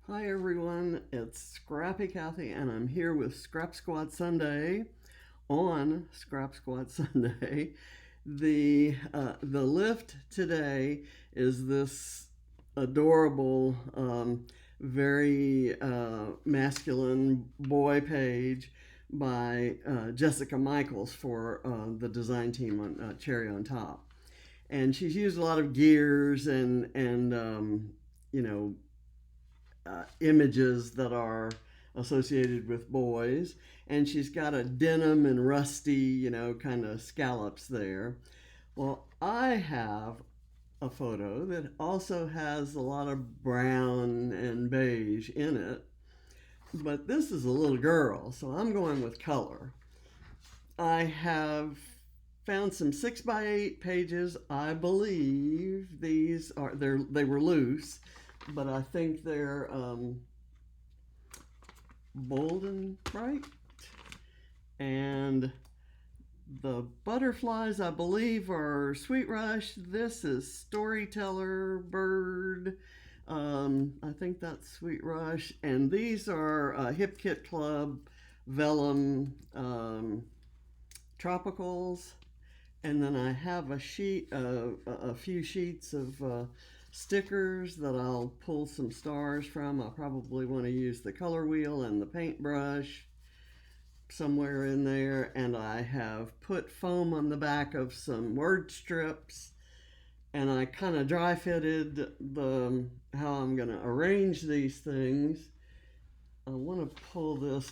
Hi everyone, it's Scrappy Kathy, and I'm here with Scrap Squad Sunday on Scrap Squad Sunday. The lift today is this adorable, very masculine boy page by Jessica Michaels for the design team on Cherry on Top, and she's used a lot of gears and you know images that are associated with boys. And she's got a denim and rusty, kind of scallops there. Well, I have a photo that also has a lot of brown and beige in it, but this is a little girl, so I'm going with color. I have found some 6x8 pages. I believe they were loose, but I think they're bold and bright. And the butterflies, I believe, are Sweet Rush. This is Storyteller Bird. I think that's Sweet Rush. And these are Hip Kit Club Vellum Tropicals. And then I have a few sheets of stickers that I'll pull some stars from. I'll probably want to use the color wheel and the paintbrush somewhere in there. And I have put foam on the back of some word strips, and I kind of dry fitted the how I'm going to arrange these things. I want to pull this.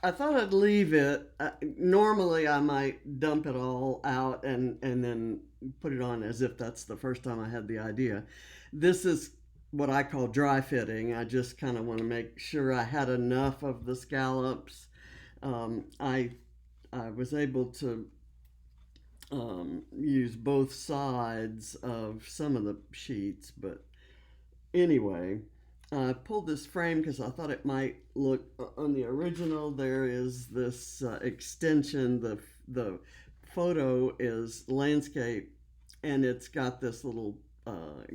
I thought I'd leave it. Normally, I might dump it all out and then put it on as if that's the first time I had the idea. This is what I call dry fitting. I just kind of want to make sure I had enough of the scallops. I was able to use both sides of some of the sheets, but anyway, I pulled this frame because I thought it might look on the original. There is this extension. The photo is landscape, and it's got this little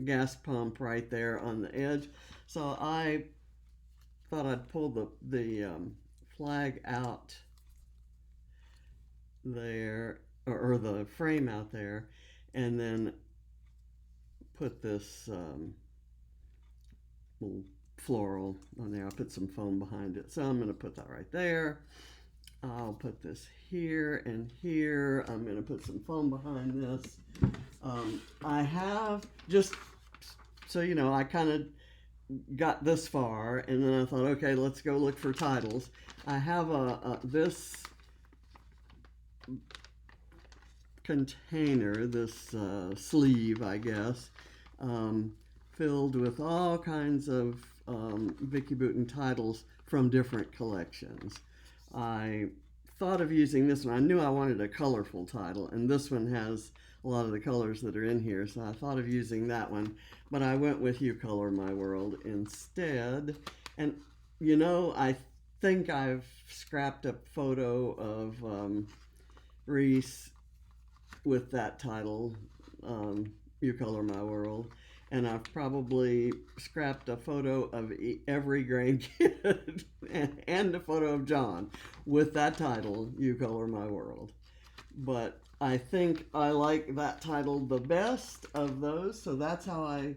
gas pump right there on the edge. So I thought I'd pull the flag out there, or the frame out there, and then put this little floral on there. I'll put some foam behind it. So I'm going to put that right there. I'll put this here and here. I'm going to put some foam behind this. I have just, so you know, I kind of got this far, and then I thought, okay, let's go look for titles. I have this container, this sleeve, I guess, filled with all kinds of Vicki Boutin titles from different collections. I thought of using this one. I knew I wanted a colorful title, and this one has a lot of the colors that are in here, so I thought of using that one, but I went with You Color My World instead. And you know, I think I've scrapped a photo of Reese with that title, You Color My World. And I've probably scrapped a photo of every grandkid and a photo of John with that title, You Color My World. But I think I like that title the best of those, so that's how I,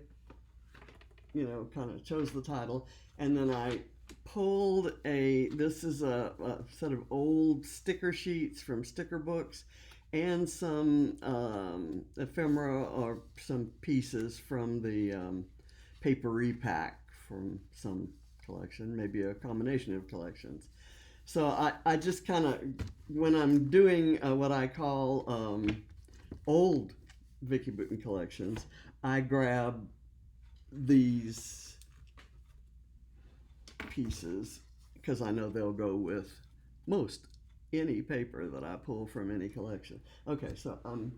kind of chose the title. And then I pulled this is a set of old sticker sheets from sticker books, and some ephemera or some pieces from the paper repack from some collection, maybe a combination of collections. So I just kind of, when I'm doing what I call old Vicki Boutin collections, I grab these pieces because I know they'll go with most any paper that I pull from any collection. Okay, so I'm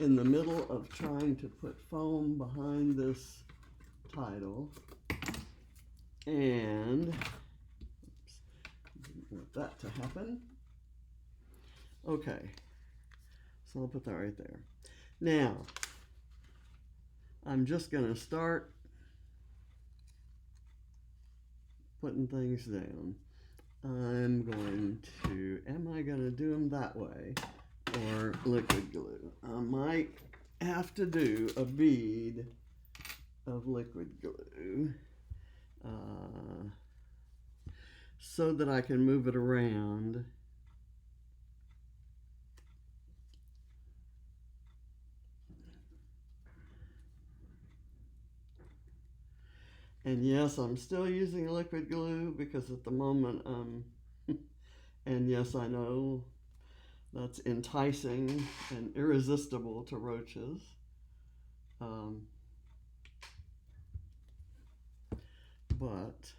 in the middle of trying to put foam behind this title, and didn't want that to happen. Okay, so I'll put that right there. Now, I'm just going to start putting things down, I'm going to, am I going to do them that way or liquid glue? I might have to do a bead of liquid glue so that I can move it around. And yes, I'm still using liquid glue because at the moment, and yes, I know that's enticing and irresistible to roaches. But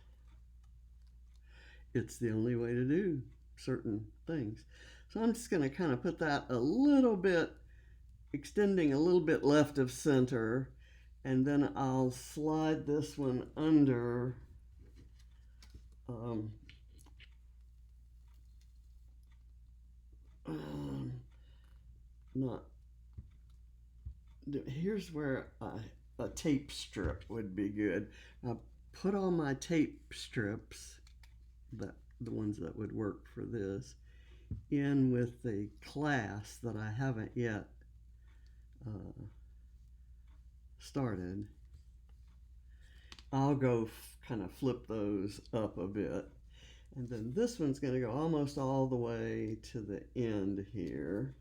it's the only way to do certain things. So I'm just going to kind of put that a little bit, extending a little bit left of center, and then I'll slide this one under not here's where a tape strip would be good. I put all my tape strips, the ones that would work for this, in with the class that I haven't yet started. I'll go kind of flip those up a bit, and then this one's going to go almost all the way to the end here.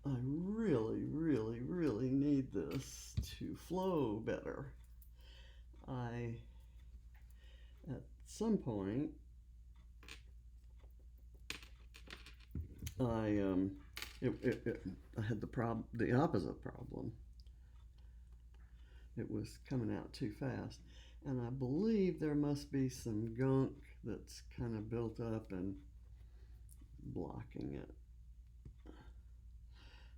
I really, really, really need this to flow better. At some point, I had the opposite problem. It was coming out too fast, and I believe there must be some gunk that's kind of built up and blocking it.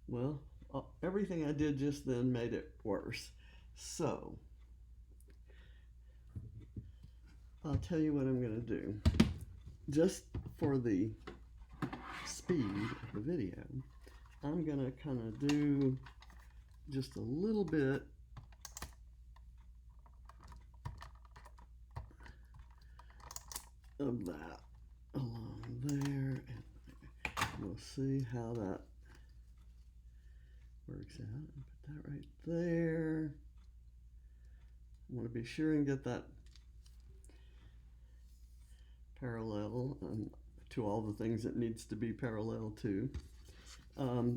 Well, everything I did just then made it worse. So I'll tell you what I'm going to do. Just for the speed of the video, I'm going to kind of do just a little bit of that along there, and we'll see how that works out. Put that right there. I want to be sure and get that parallel to all the things it needs to be parallel to.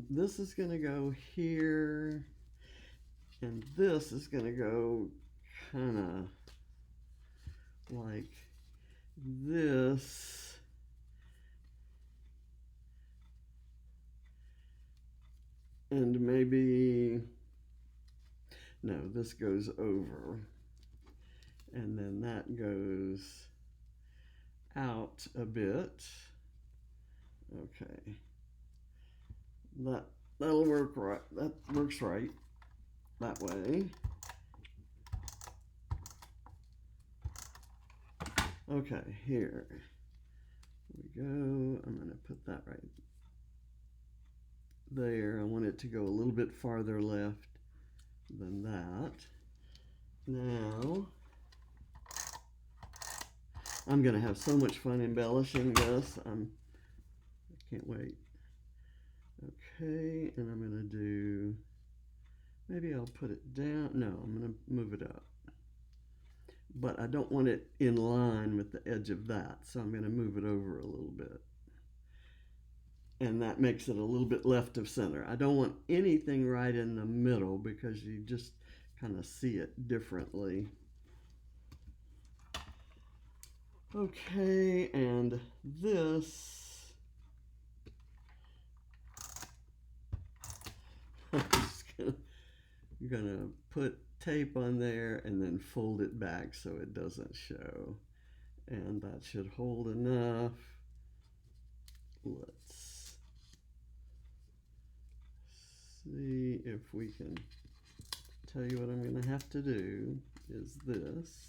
This is going to go here, and this is going to go kind of like this. And maybe, no, this goes over, and then that goes out a bit. Okay, that'll work right. That works right that way. Okay, here we go. I'm going to put that right there. I want it to go a little bit farther left than that. Now, I'm going to have so much fun embellishing this. I can't wait. Okay, and I'm going to do, maybe I'll put it down. No, I'm going to move it up. But I don't want it in line with the edge of that, so I'm going to move it over a little bit. And that makes it a little bit left of center. I don't want anything right in the middle because you just kind of see it differently. Okay, and this, I'm just gonna put tape on there and then fold it back so it doesn't show. And that should hold enough. Let's see if we can tell you what I'm going to have to do is this.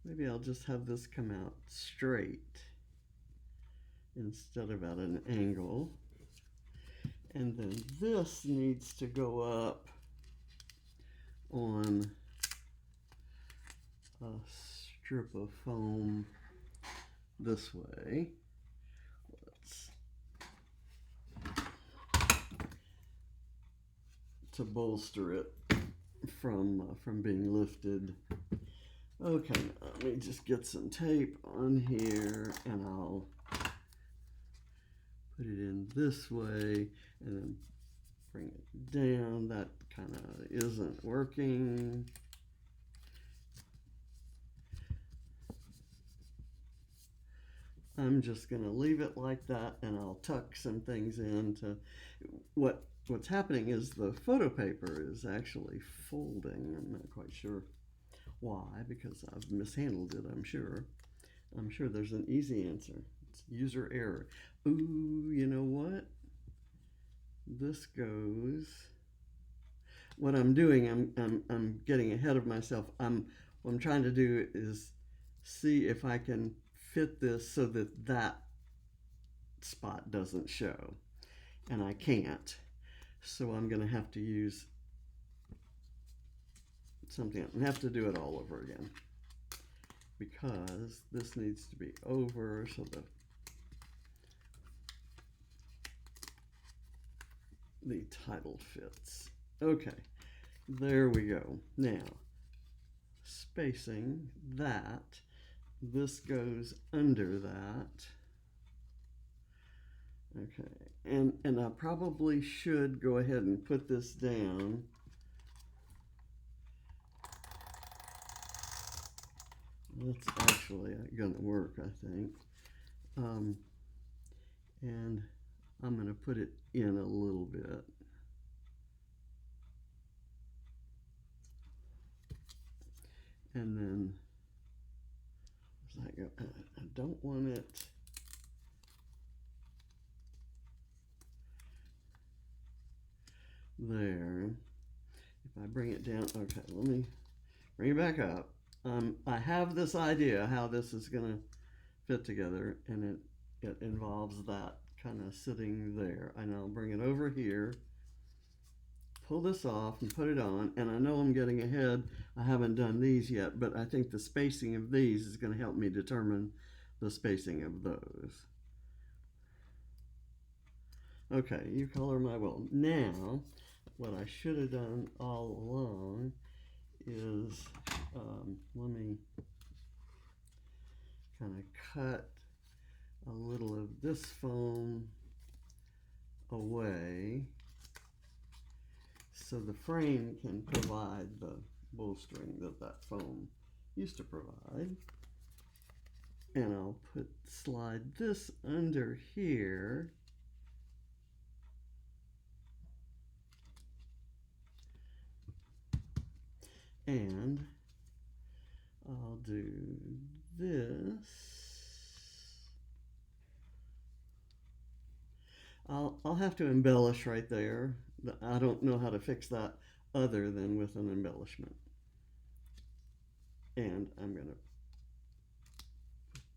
maybe I'll just have this come out straight instead of at an angle. And then this needs to go up on a strip of foam this way. To bolster it from being lifted. Okay, let me just get some tape on here and I'll put it in this way and then bring it down. That kind of isn't working. I'm just going to leave it like that, and I'll tuck some things into what's happening is the photo paper is actually folding. I'm not quite sure why, because I've mishandled it, I'm sure. I'm sure there's an easy answer. It's user error. Ooh, you know what? This goes. What I'm doing, I'm getting ahead of myself. What I'm trying to do is see if I can fit this so that that spot doesn't show, and I can't. So I'm going to have to use something. I have to do it all over again because this needs to be over so the title fits. Okay, there we go. Now, spacing that, this goes under that. Okay, and I probably should go ahead and put this down. That's actually going to work, I think. And I'm going to put it in a little bit. And then, I don't want it. There. If I bring it down, okay, let me bring it back up. I have this idea how this is going to fit together, and it involves that kind of sitting there. And I'll bring it over here, pull this off and put it on, and I know I'm getting ahead. I haven't done these yet, but I think the spacing of these is going to help me determine the spacing of those. Okay, you color my will. Now, what I should have done all along is, let me kind of cut a little of this foam away so the frame can provide the bolstering that foam used to provide. And I'll slide this under here. And I'll do this. I'll have to embellish right there. I don't know how to fix that other than with an embellishment. And I'm going to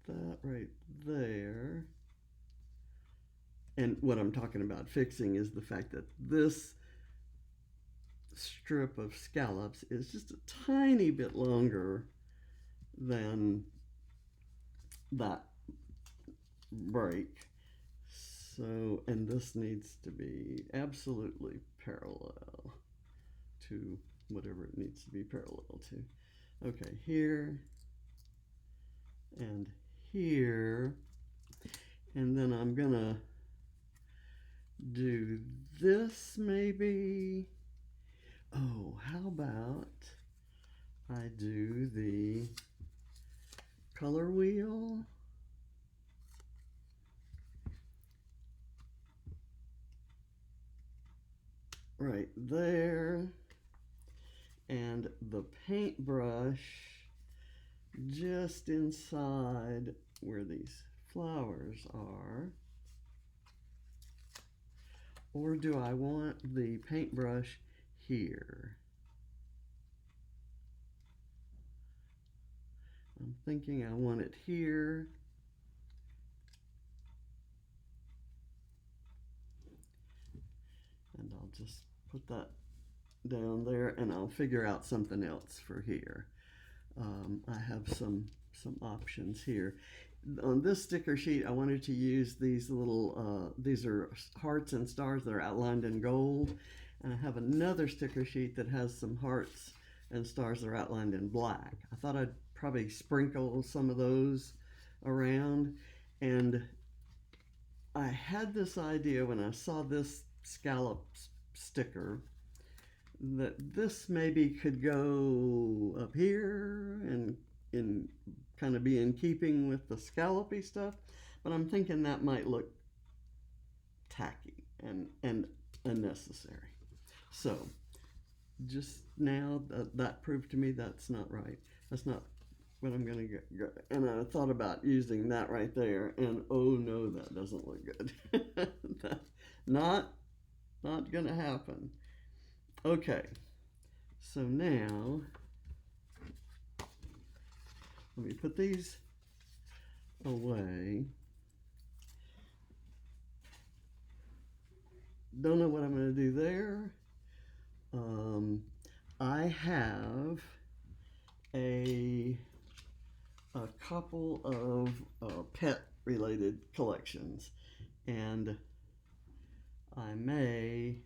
put that right there. And what I'm talking about fixing is the fact that this strip of scallops is just a tiny bit longer than that break. So, and this needs to be absolutely parallel to whatever it needs to be parallel to. Okay, here and here. And then I'm gonna do this maybe. Oh, how about I do the color wheel? Right there. And the paintbrush just inside where these flowers are. Or do I want the paintbrush here? I'm thinking I want it here. And I'll just put that down there, and I'll figure out something else for here. I have some options here. On this sticker sheet, I wanted to use these little, these are hearts and stars that are outlined in gold. And I have another sticker sheet that has some hearts and stars that are outlined in black. I thought I'd probably sprinkle some of those around. And I had this idea when I saw this scallop sticker that this maybe could go up here and in kind of be in keeping with the scallopy stuff, but I'm thinking that might look tacky and unnecessary. So just now that proved to me that's not right. That's not what I'm gonna get. And I thought about using that right there, and oh no, that doesn't look good. Not gonna happen. Okay, so now let me put these away. Don't know what I'm going to do there. I have a couple of pet related collections, and I may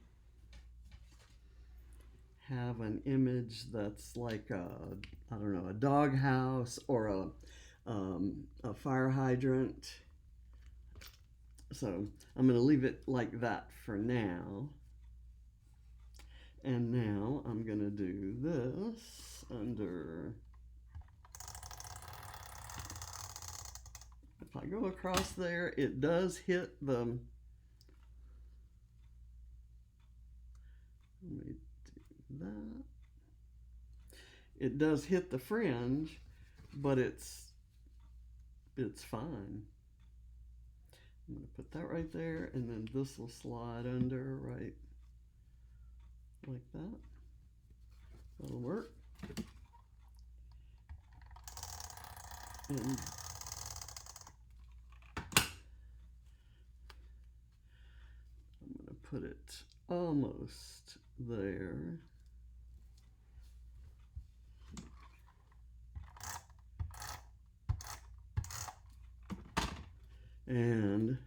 have an image that's like I don't know, a dog house or a fire hydrant. So I'm going to leave it like that for now. And now I'm going to do this under, if I go across there, it does hit the, let me do that. It does hit the fringe, but it's fine. I'm going to put that right there, and then this will slide under right like that. That'll work. And I'm going to put it almost there. And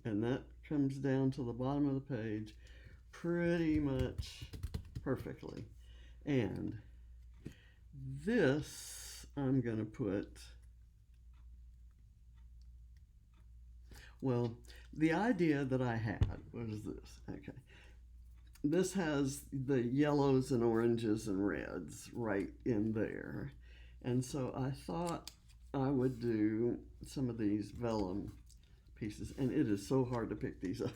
and that comes down to the bottom of the page pretty much perfectly. And this I'm going to put, well, the idea that I had was this. Okay. This has the yellows and oranges and reds right in there. And so I thought I would do some of these vellum pieces, and it is so hard to pick these up.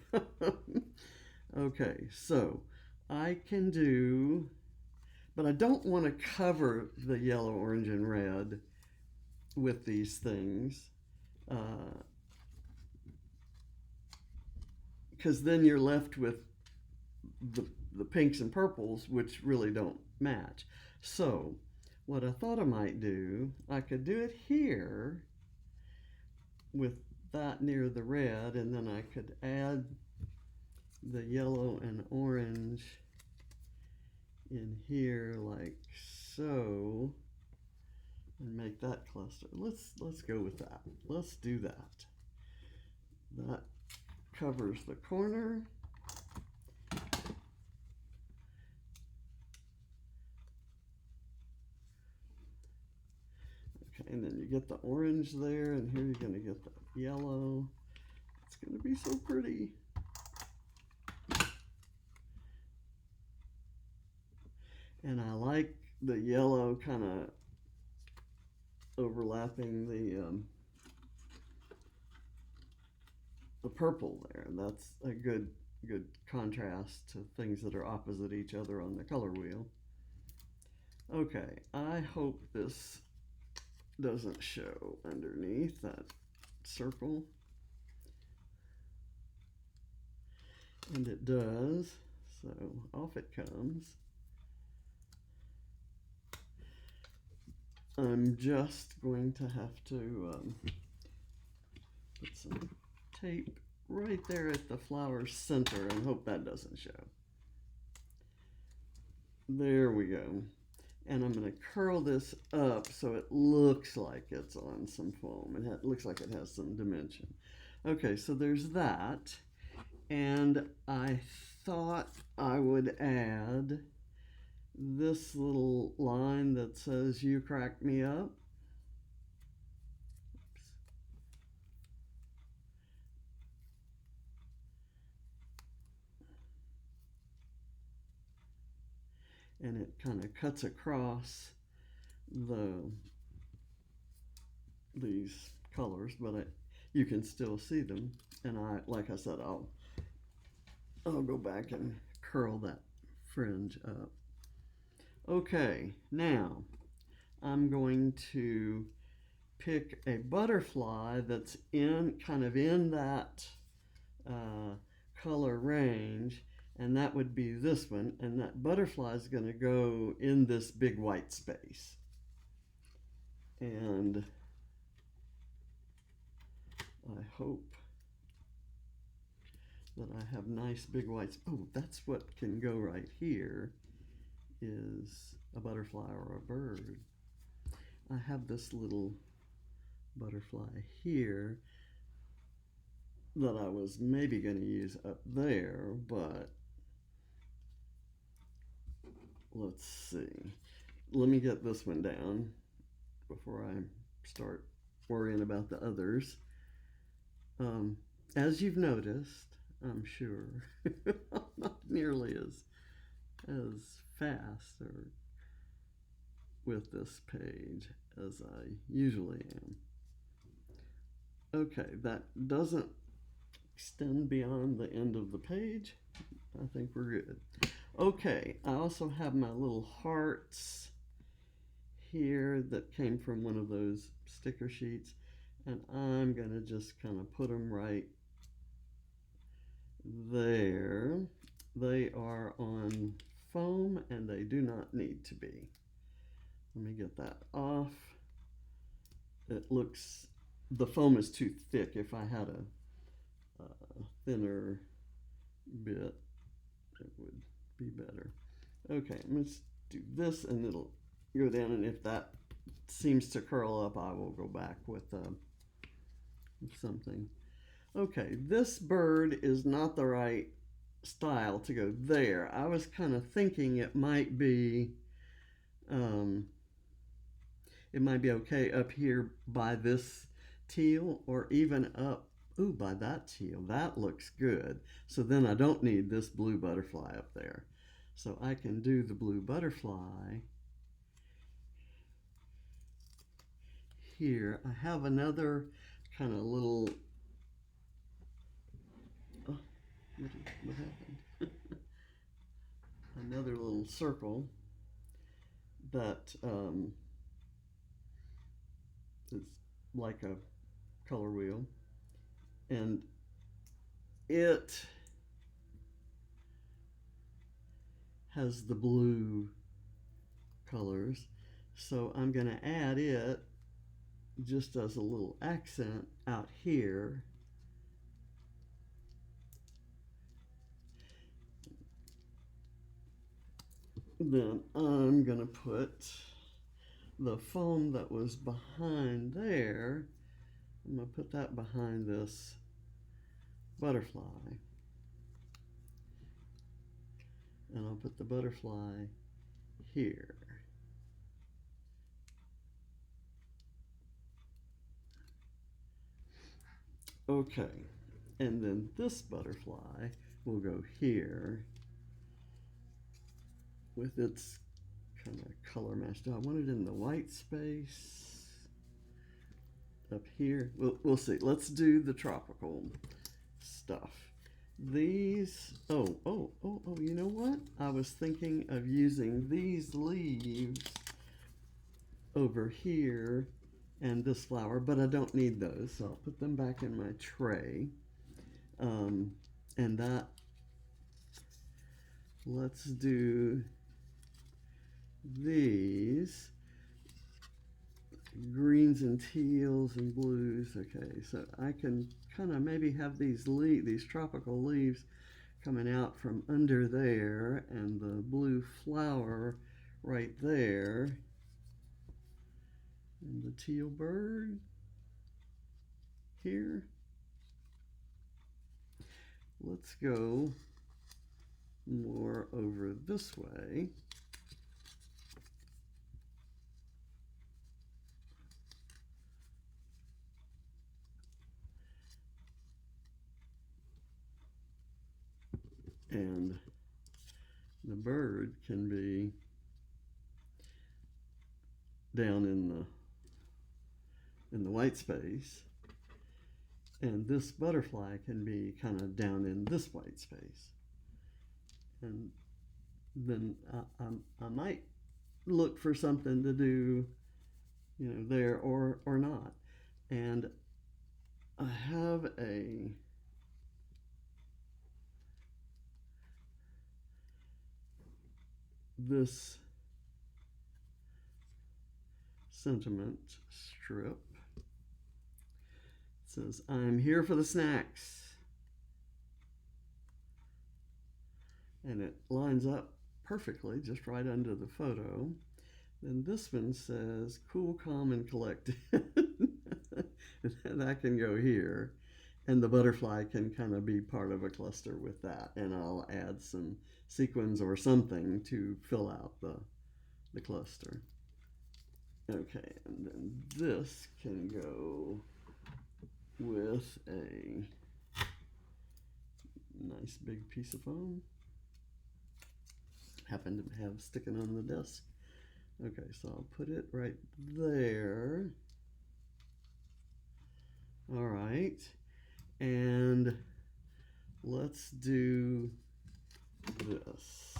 Okay, so I can do, but I don't want to cover the yellow, orange, and red with these things, because then you're left with the pinks and purples, which really don't match. So what I thought I might do, I could do it here with that near the red, and then I could add the yellow and orange in here like so, and make that cluster. Let's go with that. Let's do that. That covers the corner. And then you get the orange there, and here you're going to get the yellow. It's going to be so pretty. And I like the yellow kind of overlapping the purple there. And that's a good contrast to things that are opposite each other on the color wheel. Okay, I hope this doesn't show underneath that circle, and it does, So off it comes. I'm just going to have to put some tape right there at the flower's center and hope that doesn't show. There we go. And I'm going to curl this up so it looks like it's on some foam. It looks like it has some dimension. Okay, so there's that. And I thought I would add this little line that says, "You crack me up." Oops. And it kind of cuts across these colors, but you can still see them. And like I said, I'll go back and curl that fringe up. Okay, now I'm going to pick a butterfly that's kind of in that color range, and that would be this one, and that butterfly is going to go in this big white space. And I hope that I have nice big whites. Oh, that's what can go right here, is a butterfly or a bird. I have this little butterfly here that I was maybe going to use up there, but let's see. Let me get this one down before I start worrying about the others. As you've noticed, I'm sure, I'm not nearly as fast or with this page as I usually am. Okay, that doesn't extend beyond the end of the page. I think we're good. Okay, I also have my little hearts here that came from one of those sticker sheets, and I'm going to just kind of put them right there. They are on foam and they do not need to be. Let me get that off. The foam is too thick. If I had a thinner bit, it would be better. Okay, I'm going to do this and it'll go down, and if that seems to curl up, I will go back with something. Okay, this bird is not the right style to go there. I was kind of thinking it might be okay up here by this teal, or even up by that teal. That looks good. So then I don't need this blue butterfly up there. So I can do the blue butterfly here. I have another kind of little, what happened? Another little circle that is like a color wheel, and it has the blue colors, so I'm going to add it just as a little accent out here. Then I'm going to put the foam that was behind there, I'm going to put that behind this butterfly. And I'll put the butterfly here. Okay, and then this butterfly will go here with its kind of color match. Do I want it in the white space up here? We'll see. Let's do the tropical stuff. These, you know what? I was thinking of using these leaves over here and this flower, but I don't need those, so I'll put them back in my tray. And that let's do these greens and teals and blues. Okay, so I can kind of maybe have these tropical leaves coming out from under there, and the blue flower right there, and the teal bird here. Let's go more over this way. And the bird can be down in the white space, and this butterfly can be kind of down in this white space. And then I might look for something to do, there or not. And I have this sentiment strip. It says, "I'm here for the snacks." And it lines up perfectly just right under the photo. Then this one says, "Cool, calm, and collected." And that can go here. And the butterfly can kind of be part of a cluster with that. And I'll add some sequins or something to fill out the cluster. Okay, and then this can go with a nice big piece of foam. Happen to have sticking on the desk. Okay, so I'll put it right there. All right, and let's do this.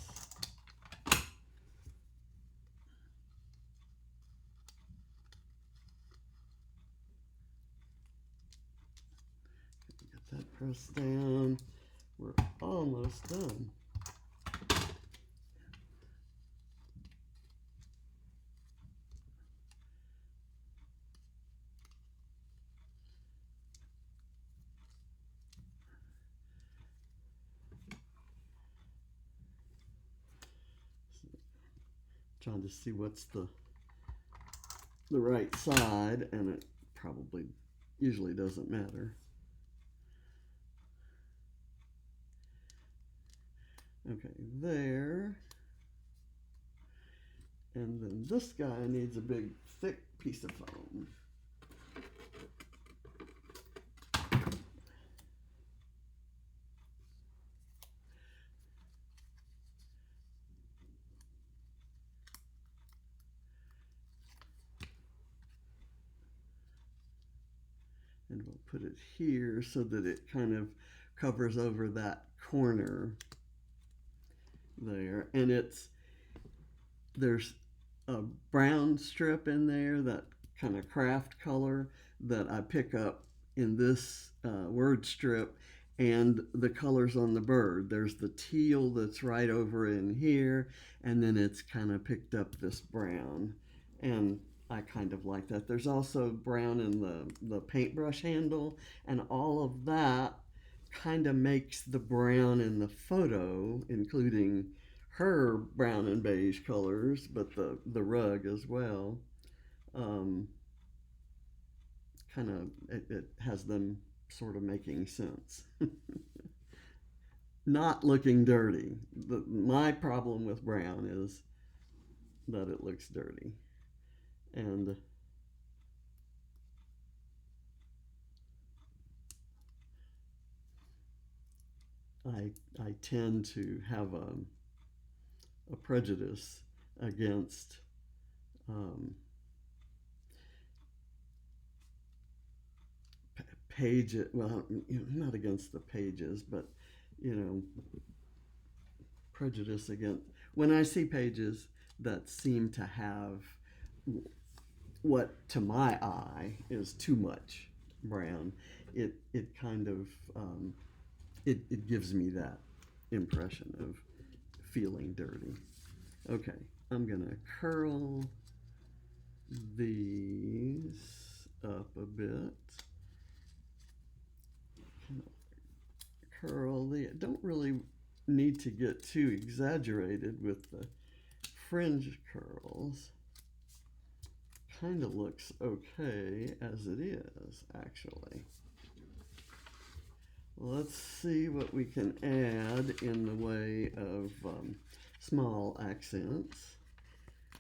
Get that pressed down. We're almost done. Trying to see what's the right side, and it probably usually doesn't matter. Okay, there. And then this guy needs a big thick piece of foam. And we'll put it here so that it kind of covers over that corner there. And there's a brown strip in there, that kind of craft color that I pick up in this word strip, and the colors on the bird. There's the teal that's right over in here, and then it's kind of picked up this brown. And I kind of like that. There's also brown in the paintbrush handle, and all of that kind of makes the brown in the photo, including her brown and beige colors, but the rug as well. Kind of, it has them sort of making sense. Not looking dirty. My problem with brown is that it looks dirty. And I tend to have a prejudice against pages. Well, not against the pages, but prejudice against when I see pages that seem to have what to my eye is too much brown. It kind of it gives me that impression of feeling dirty. Okay, I'm gonna curl these up a bit. Curl the, don't really need to get too exaggerated with the fringe curls. Kind of looks okay as it is, actually. Let's see what we can add in the way of small accents.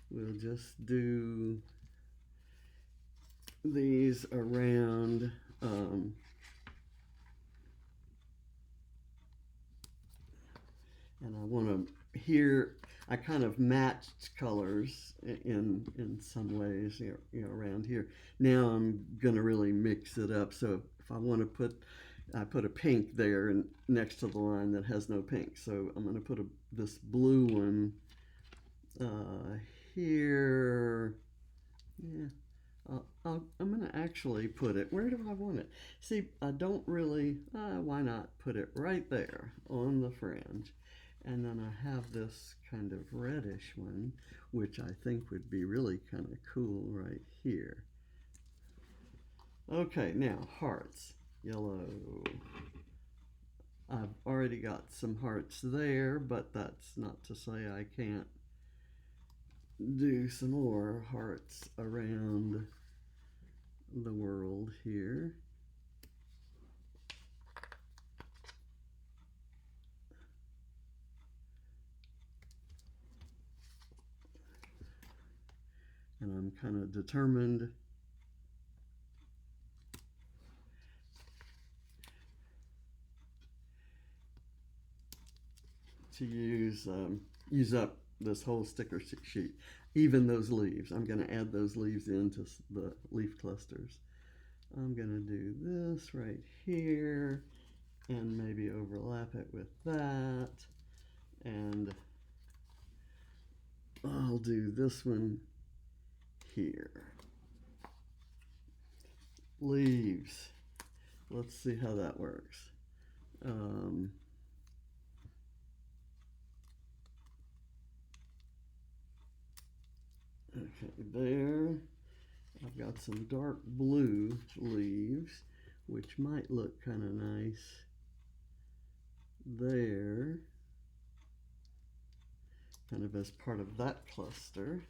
We'll just do these around and I want to here I kind of matched colors in some ways, you know, around here. Now I'm gonna really mix it up. So if I want to put, I put a pink there and next to the line that has no pink. So I'm gonna put this blue one here. Yeah, I'm gonna actually put it, where do I want it? See, I don't really, why not put it right there on the fringe? And then I have this kind of reddish one, which I think would be really kind of cool right here. Okay, now hearts, yellow. I've already got some hearts there, but that's not to say I can't do some more hearts around the world here. And I'm kind of determined to use up this whole sticker sheet, even those leaves. I'm going to add those leaves into the leaf clusters. I'm going to do this right here and maybe overlap it with that, and I'll do this one here. Leaves. Let's see how that works. Okay, there. I've got some dark blue leaves, which might look kind of nice there, kind of as part of that cluster.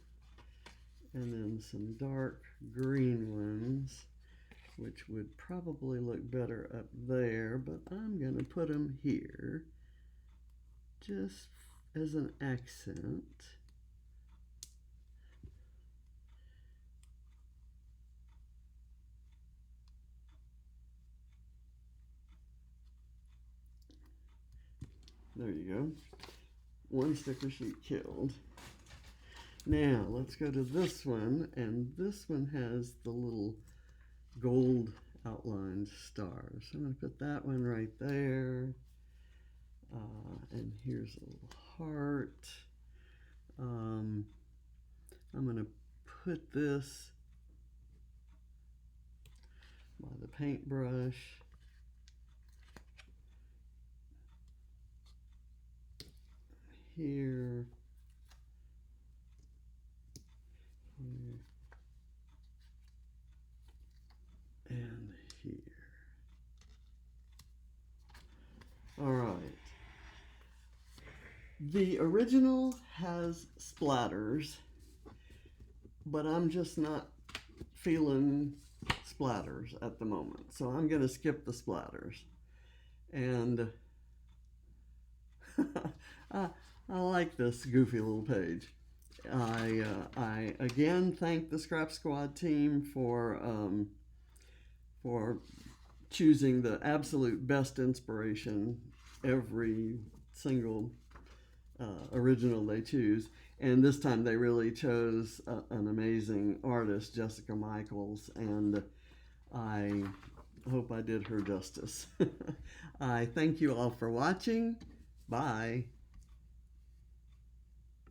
And then some dark green ones, which would probably look better up there, but I'm going to put them here just as an accent. There you go. One sticker sheet killed. Now let's go to this one, and this one has the little gold outlined stars. I'm going to put that one right there. And here's a little heart. I'm going to put this by the paintbrush. Here. Here. And here. All right. The original has splatters, but I'm just not feeling splatters at the moment. So I'm going to skip the splatters. And I like this goofy little page. I again thank the Scrap Squad team for choosing the absolute best inspiration every single original they choose. And this time they really chose an amazing artist, Jessica Michaels, and I hope I did her justice. I thank you all for watching. Bye.